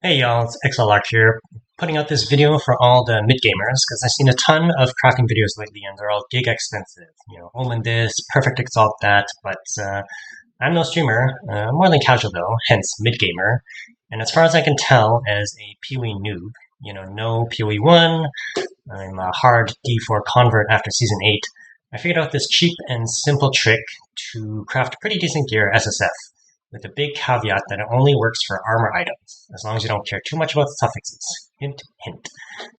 Hey y'all, it's XLR here, putting out this video for all the mid-gamers, because I've seen a ton of crafting videos lately, and they're all gig expensive. You know, Omen this, Perfect Exalt that, but I'm no streamer, more than casual though, hence mid-gamer. And as far as I can tell, as a PoE noob, you know, no PoE1, I'm a hard D4 convert after Season 8, I figured out this cheap and simple trick to craft pretty decent gear SSF, with a big caveat that it only works for armor items, as long as you don't care too much about suffixes. Hint, hint.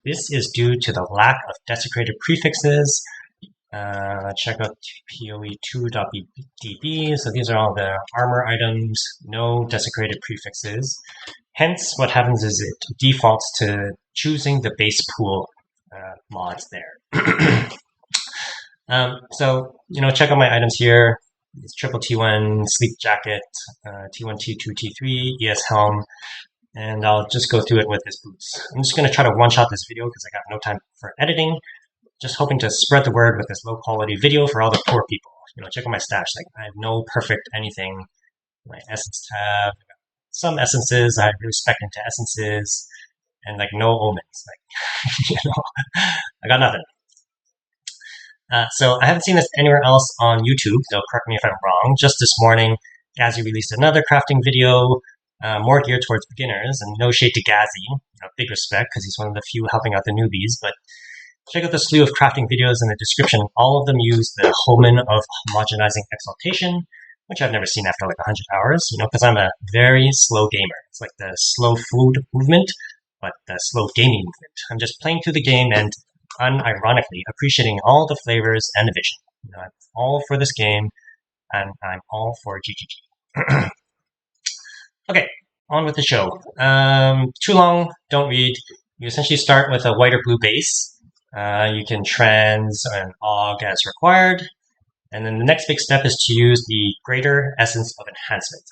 This is due to the lack of desecrated prefixes. Check out POE2 0.3. So these are all the armor items, no desecrated prefixes. Hence, what happens is it defaults to choosing the base pool mods there. So, you know, check out my items here. It's triple T1 sleep jacket, T1, T2, T3, ES helm, and I'll just go through it with this boots. I'm just going to try to one-shot this video because I got no time for editing. Just hoping to spread the word with this low-quality video for all the poor people. You know, check out my stash. Like, I have no perfect anything. My essence tab, some essences. I have really spec into essences, and like no omens. Like, you know, I got nothing. So I haven't seen this anywhere else on YouTube, so correct me if I'm wrong. Just this morning, Gazzy released another crafting video, more geared towards beginners, and no shade to Gazzy, you know, big respect, because he's one of the few helping out the newbies, but check out the slew of crafting videos in the description. All of them use the Omen of homogenizing exaltation, which I've never seen after like 100 hours, you know, because I'm a very slow gamer. It's like the slow food movement, but the slow gaming movement. I'm just playing through the game and unironically appreciating all the flavors and the vision. You know, I'm all for this game, and I'm all for GGG. Okay, on with the show. Too long, don't read. You essentially start with a white or blue base. You can trans and aug as required. And then the next big step is to use the Greater Essence of Enhancement.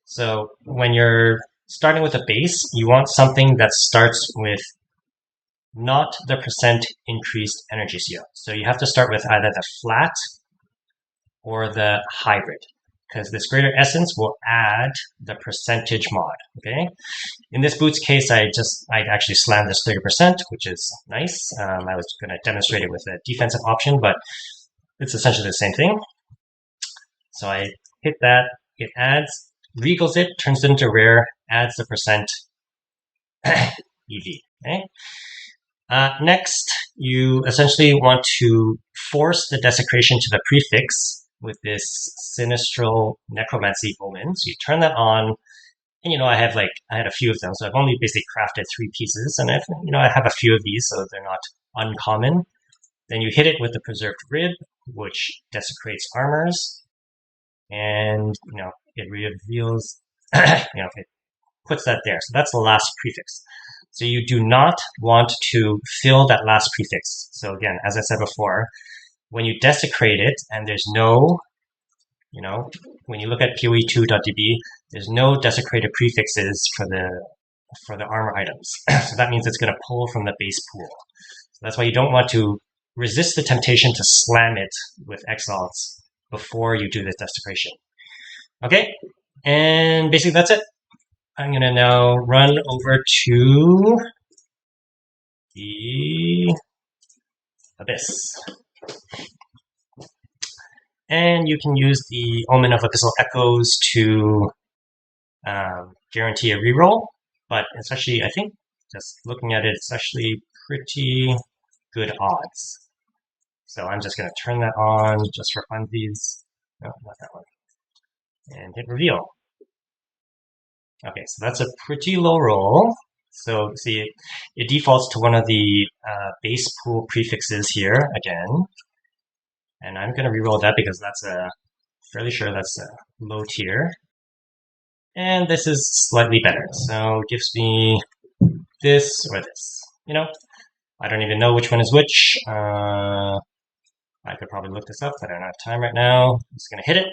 So when you're starting with a base, you want something that starts with not the percent increased energy CO. So you have to start with either the flat or the hybrid, because this Greater Essence will add the percentage mod, okay? In this boot's case, I actually slammed this 30%, which is nice. I was going to demonstrate it with a defensive option, but it's essentially the same thing. So I hit that, it adds, regals it, turns it into rare, adds the percent EV, okay? Next, you essentially want to force the desecration to the prefix with this Sinistral Necromancy Omen. So you turn that on, and you know, I had a few of them, so I've only basically crafted 3 pieces, and I have a few of these, so they're not uncommon. Then you hit it with the Preserved Rib, which desecrates armors, and you know, it reveals, you know, it puts that there. So that's the last prefix. So you do not want to fill that last prefix. So again, as I said before, when you desecrate it and there's no, you know, when you look at POE2.db, there's no desecrated prefixes for the armor items. So that means it's going to pull from the base pool. So that's why you don't want to resist the temptation to slam it with exalts before you do this desecration. Okay, and basically that's it. I'm going to now run over to the Abyss. And you can use the Omen of Abyssal Echoes to guarantee a reroll, but it's actually, I think, just looking at it, it's actually pretty good odds. So I'm just going to turn that on just for funsies. No, not that one. And hit reveal. Okay, so that's a pretty low roll. So see, it defaults to one of the base pool prefixes here again. And I'm going to reroll that because that's fairly sure that's a low tier. And this is slightly better. So it gives me this or this. You know, I don't even know which one is which. I could probably look this up, but I don't have time right now. I'm just going to hit it.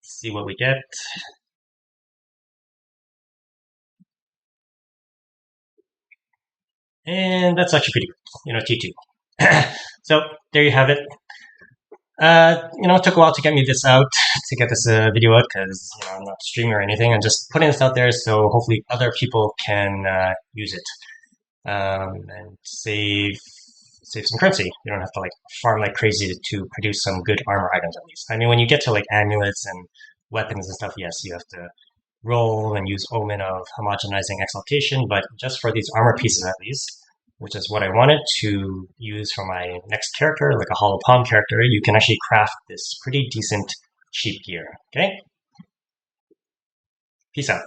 See what we get. And that's actually pretty good, you know, T2. So there you have it. It took a while to get me this out, to get this video out, because I'm not streaming or anything. I'm just putting this out there so hopefully other people can use it and save some currency. You don't have to like farm like crazy to produce some good armor items at least. I mean, when you get to like amulets and weapons and stuff, yes, you have to roll and use Omen of Homogenizing Exaltation, but just for these armor pieces at least, which is what I wanted to use for my next character, like a hollow palm character, you can actually craft this pretty decent cheap gear. Okay? Peace out.